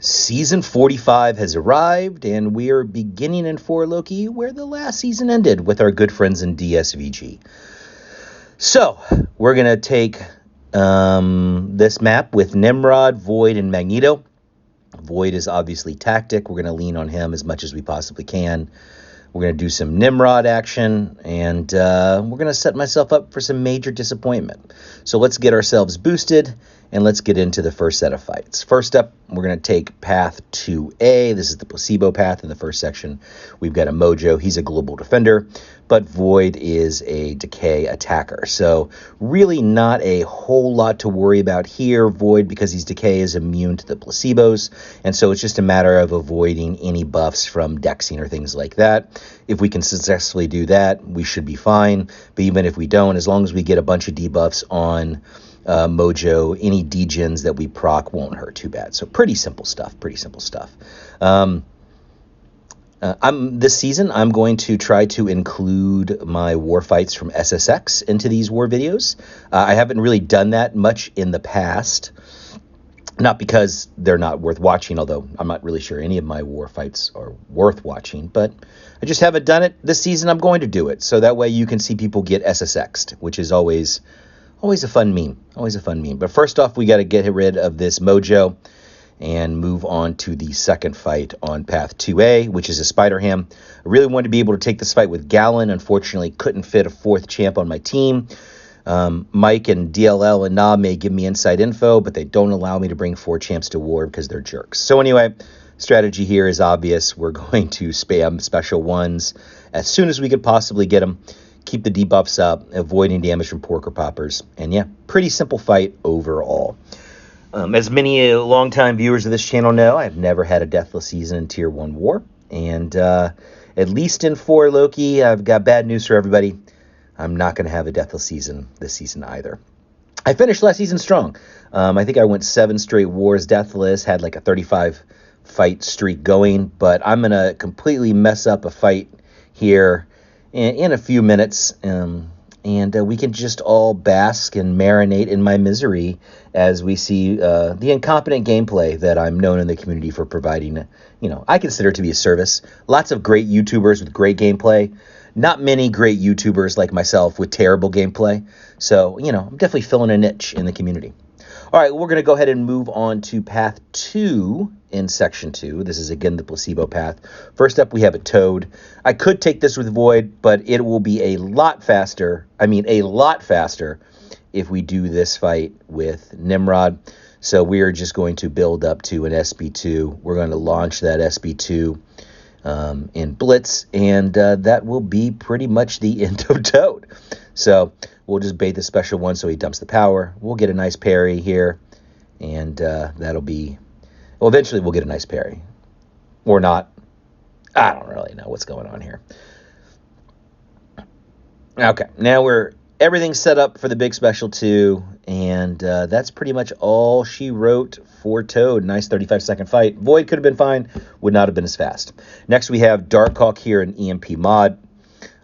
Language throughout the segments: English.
Season 45 has arrived, and we are beginning in 4 Loki where the last season ended with our good friends in DSVG. So, we're going to take this map with Nimrod, Void, and Magneto. Void is obviously tactic. We're going to lean on him as much as we possibly can. We're going to do some Nimrod action, and we're going to set myself up for some major disappointment. So let's get ourselves boosted, and let's get into the first set of fights. First up, we're going to take path 2A. This is the placebo path in the first section. We've got a Mojo. He's a global defender, but Void is a decay attacker. So really not a whole lot to worry about here. Void, because he's decay, is immune to the placebos, and so it's just a matter of avoiding any buffs from dexing or things like that. If we can successfully do that, we should be fine. But even if we don't, as long as we get a bunch of debuffs on Mojo, any degens that we proc won't hurt too bad. So pretty simple stuff. This season, I'm going to try to include my war fights from SSX into these war videos. I haven't really done that much in the past. Not because they're not worth watching, although I'm not really sure any of my war fights are worth watching, but I just haven't done it. This season, I'm going to do it, so that way you can see people get SSX'd, which is always a fun meme. But first off, we got to get rid of this Mojo and move on to the second fight on path 2A, which is a Spider-Ham. I really wanted to be able to take this fight with Gallon. Unfortunately, couldn't fit a 4th champ on my team. Mike and DLL and Nob may give me inside info, but they don't allow me to bring 4 champs to war because they're jerks. So anyway, strategy here is obvious. We're going to spam special ones as soon as we could possibly get them. Keep the debuffs up, avoiding damage from Porker Poppers. And yeah, pretty simple fight overall. As many longtime viewers of this channel know, I've never had a deathless season in Tier 1 War. And at least in 4 Loki, I've got bad news for everybody. I'm not going to have a deathless season this season either. I finished last season strong. I think I went 7 straight wars deathless, had like a 35 fight streak going, but I'm going to completely mess up a fight here in a few minutes, and we can just all bask and marinate in my misery as we see the incompetent gameplay that I'm known in the community for providing. I consider to be a service. Lots of great YouTubers with great gameplay. Not many great YouTubers like myself with terrible gameplay. So, I'm definitely filling a niche in the community. All right, we're going to go ahead and move on to path 2 in section 2. This is, again, the placebo path. First up, we have a Toad. I could take this with Void, but it will be a lot faster if we do this fight with Nimrod. So we are just going to build up to an SB2. We're going to launch that SB2 in Blitz, and that will be pretty much the end of Toad. So we'll just bait the special one so he dumps the power. We'll get a nice parry here, and that'll be... Well, eventually we'll get a nice parry. Or not. I don't really know what's going on here. Okay, now everything's set up for the big special 2, and that's pretty much all she wrote for Toad. Nice 35-second fight. Void could have been fine, would not have been as fast. Next we have Darkhawk here in EMP mod.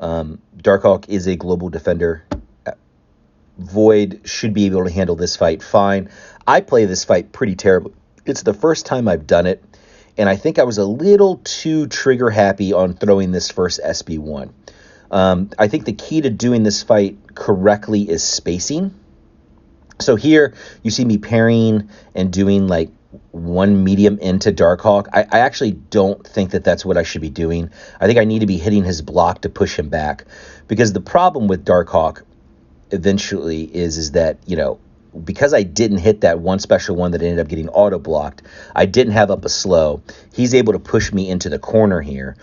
Darkhawk is a global defender. Void should be able to handle this fight fine. I play this fight pretty terribly. It's the first time I've done it, and I think I was a little too trigger happy on throwing this first SB1. I think the key to doing this fight correctly is spacing. So here you see me parrying and doing like 1 medium into Darkhawk. I actually don't think that that's what I should be doing. I think I need to be hitting his block to push him back, because the problem with Darkhawk eventually is that, because I didn't hit that one special one that ended up getting auto-blocked, I didn't have up a slow. He's able to push me into the corner here.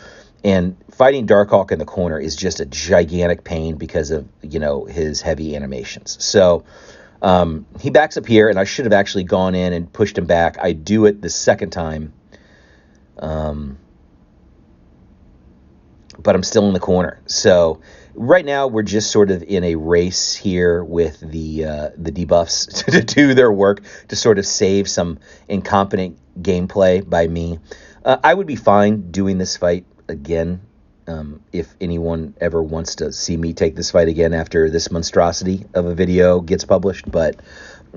And fighting Darkhawk in the corner is just a gigantic pain because of, his heavy animations. So he backs up here, and I should have actually gone in and pushed him back. I do it the second time. But I'm still in the corner. So right now we're just sort of in a race here with the debuffs to do their work, to sort of save some incompetent gameplay by me. I would be fine doing this fight again if anyone ever wants to see me take this fight again after this monstrosity of a video gets published. But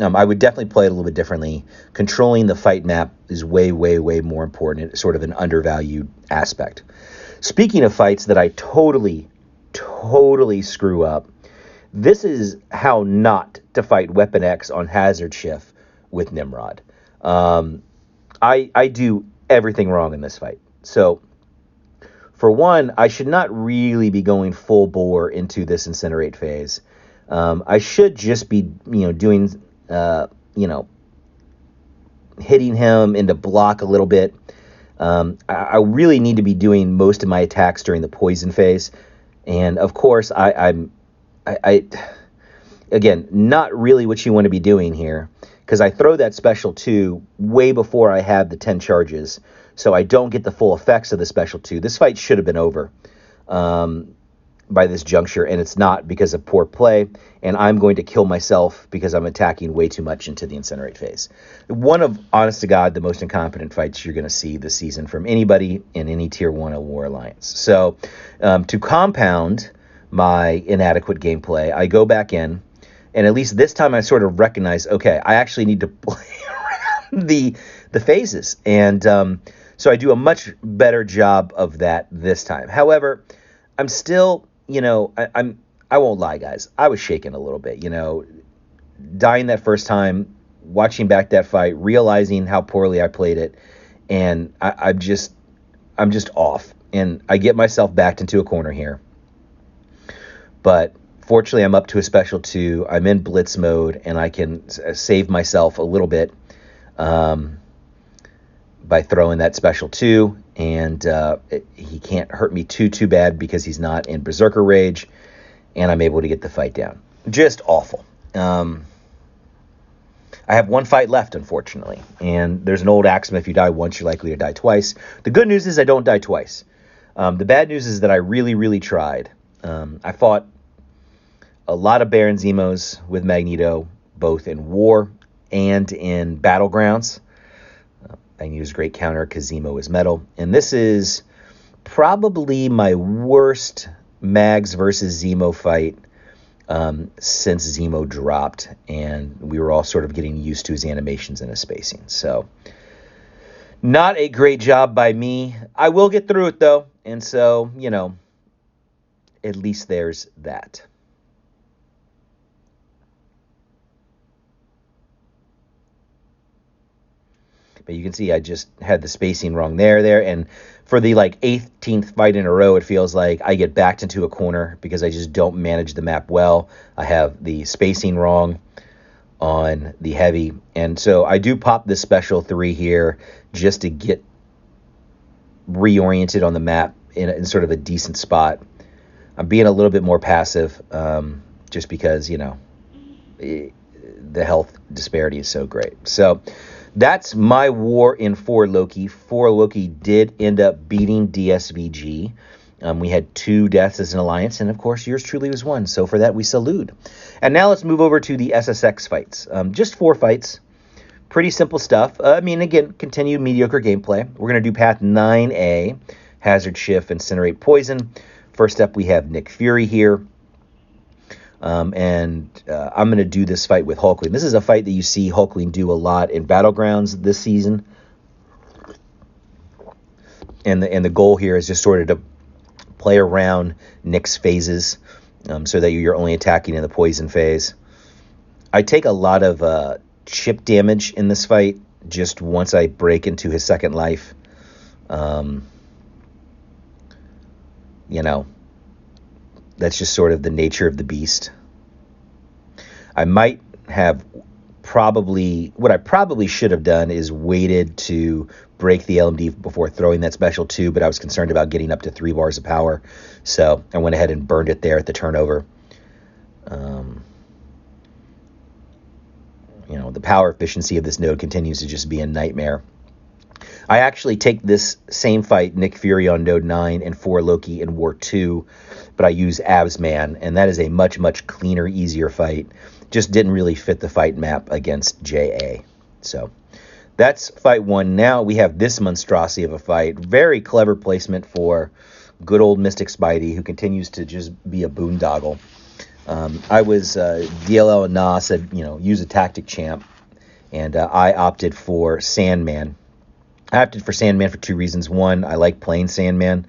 I would definitely play it a little bit differently. Controlling the fight map is way, way, way more important. It's sort of an undervalued aspect. Speaking of fights that I totally screw up, this is how not to fight Weapon X on Hazard Shift with Nimrod. I do everything wrong in this fight. So, for one, I should not really be going full bore into this Incinerate phase. I should just be, doing, hitting him into block a little bit. I really need to be doing most of my attacks during the poison phase. And of course, I'm again, not really what you want to be doing here, because I throw that special 2 way before I have the 10 charges, so I don't get the full effects of the special 2. This fight should have been over by this juncture, and it's not because of poor play, and I'm going to kill myself because I'm attacking way too much into the Incinerate phase. One of, honest to God, the most incompetent fights you're going to see this season from anybody in any Tier 1 of War Alliance. So, to compound my inadequate gameplay, I go back in, and at least this time I sort of recognize, okay, I actually need to play around the phases, and so I do a much better job of that this time. However, I'm still, I won't lie, guys, I was shaking a little bit, dying that first time, watching back that fight, realizing how poorly I played it, and I'm just off, and I get myself backed into a corner here. But fortunately, I'm up to a special 2. I'm in blitz mode, and I can save myself a little bit by throwing that special 2. And he can't hurt me too bad because he's not in Berserker Rage, and I'm able to get the fight down. Just awful. I have one fight left, unfortunately, and there's an old axiom: if you die once, you're likely to die twice. The good news is I don't die twice. The bad news is that I really tried. I fought a lot of Baron Zemos with Magneto, both in War and in Battlegrounds. Magneto's great counter because Zemo is metal. And this is probably my worst Mags versus Zemo fight since Zemo dropped, and we were all sort of getting used to his animations and his spacing. So, not a great job by me. I will get through it, though, and so, at least there's that. But you can see I just had the spacing wrong there, and for the 18th fight in a row, it feels like I get backed into a corner because I just don't manage the map well. I have the spacing wrong on the heavy, and so I do pop this special 3 here just to get reoriented on the map in sort of a decent spot. I'm being a little bit more passive just because, the health disparity is so great. So that's my war in 4 Loki. 4 Loki did end up beating DSVG. We had 2 deaths as an alliance, and of course yours truly was 1. So for that we salute. And now let's move over to the SSX fights. Just 4 fights. Pretty simple stuff. Again, continued mediocre gameplay. We're going to do path 9A, Hazard Shift, Incinerate, Poison. First up, we have Nick Fury here. I'm going to do this fight with Hulkling. This is a fight that you see Hulkling do a lot in Battlegrounds this season. And the goal here is just sort of to play around Nick's phases so that you're only attacking in the poison phase. I take a lot of chip damage in this fight just once I break into his second life. That's just sort of the nature of the beast. I might have what I probably should have done is waited to break the LMD before throwing that special 2, but I was concerned about getting up to 3 bars of power, so I went ahead and burned it there at the turnover. The power efficiency of this node continues to just be a nightmare. I actually take this same fight, Nick Fury on node 9 and 4 Loki in War 2, but I use Absman, and that is a much cleaner, easier fight. Just didn't really fit the fight map against JA. So that's fight 1. Now we have this monstrosity of a fight. Very clever placement for good old Mystic Spidey, who continues to just be a boondoggle. I was DLL and Na said, use a tactic champ, and I opted for Sandman. I opted for Sandman for two reasons. One, I like playing Sandman.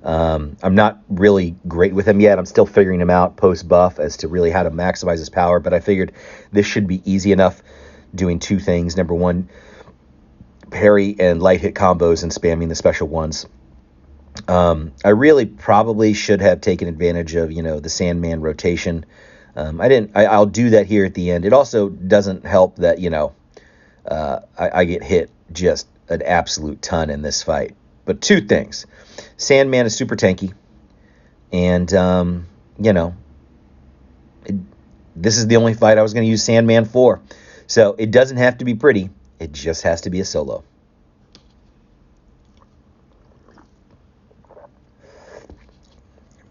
I'm not really great with him yet. I'm still figuring him out post-buff as to really how to maximize his power, but I figured this should be easy enough doing two things. Number one, parry and light hit combos and spamming the special ones. I really probably should have taken advantage of, the Sandman rotation. I didn't. I'll do that here at the end. It also doesn't help that, I get hit just an absolute ton in this fight. But two things. Sandman is super tanky. And, this is the only fight I was going to use Sandman for. So it doesn't have to be pretty. It just has to be a solo.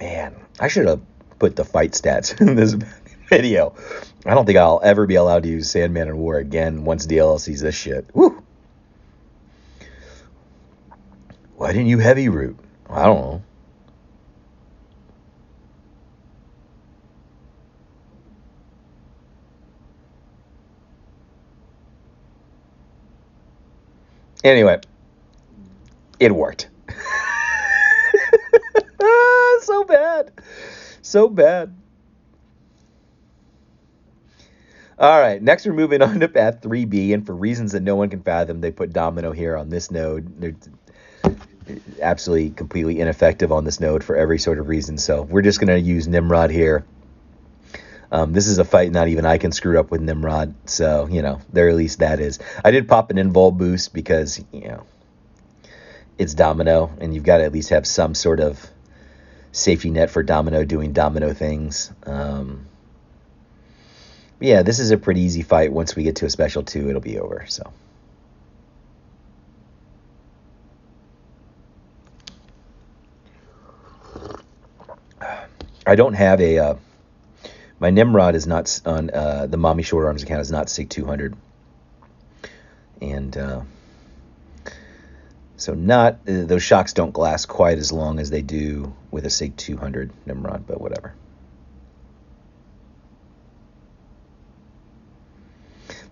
Man, I should have put the fight stats in this video. I don't think I'll ever be allowed to use Sandman in War again once DLL sees this shit. Woo! Why didn't you heavy root? I don't know. Anyway, it worked. So bad. So bad. All right, next we're moving on to path 3B, and for reasons that no one can fathom, they put Domino here on this node. They're absolutely, completely ineffective on this node for every sort of reason, so we're just going to use Nimrod here. This is a fight not even I can screw up with Nimrod, so, there at least that is. I did pop an invul boost because, it's Domino, and you've got to at least have some sort of safety net for Domino doing Domino things. Yeah, this is a pretty easy fight. Once we get to a special 2, it'll be over, so. I don't have a... my Nimrod is not on the Mommy Short Arms account is not SIG 200. And so not those shocks don't last quite as long as they do with a SIG 200 Nimrod, but whatever.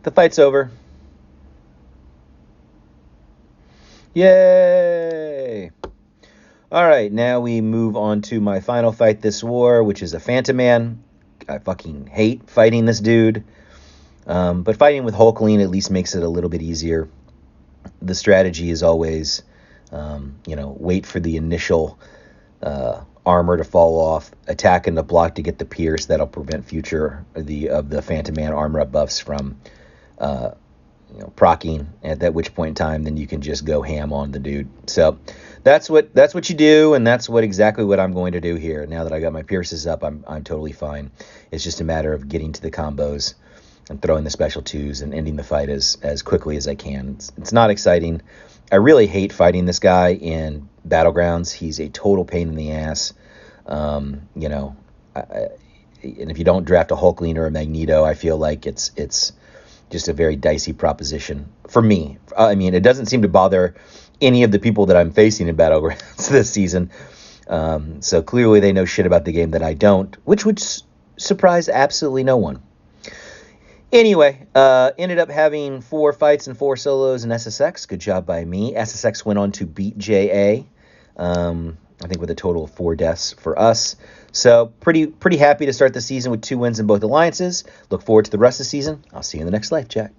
The fight's over. Yay! All right, now we move on to my final fight this war, which is a Phantom Man. I fucking hate fighting this dude. But fighting with Hulkling at least makes it a little bit easier. The strategy is always, wait for the initial armor to fall off, attack and the block to get the pierce. That'll prevent future of the Phantom Man armor up buffs from proccing. At that which point in time, then you can just go ham on the dude. So that's what you do, and that's exactly what I'm going to do here. Now that I got my pierces up, I'm totally fine. It's just a matter of getting to the combos and throwing the special 2s and ending the fight as quickly as I can. It's not exciting. I really hate fighting this guy in Battlegrounds. He's a total pain in the ass. And if you don't draft a Hulkling or a Magneto, I feel like it's just a very dicey proposition for me. I mean, it doesn't seem to bother any of the people that I'm facing in Battlegrounds this season. So clearly they know shit about the game that I don't, which would surprise absolutely no one. Anyway, ended up having 4 fights and 4 solos in SSX. Good job by me. SSX went on to beat JA, I think with a total of 4 deaths for us. So pretty happy to start the season with 2 wins in both alliances. Look forward to the rest of the season. I'll see you in the next life, Jack.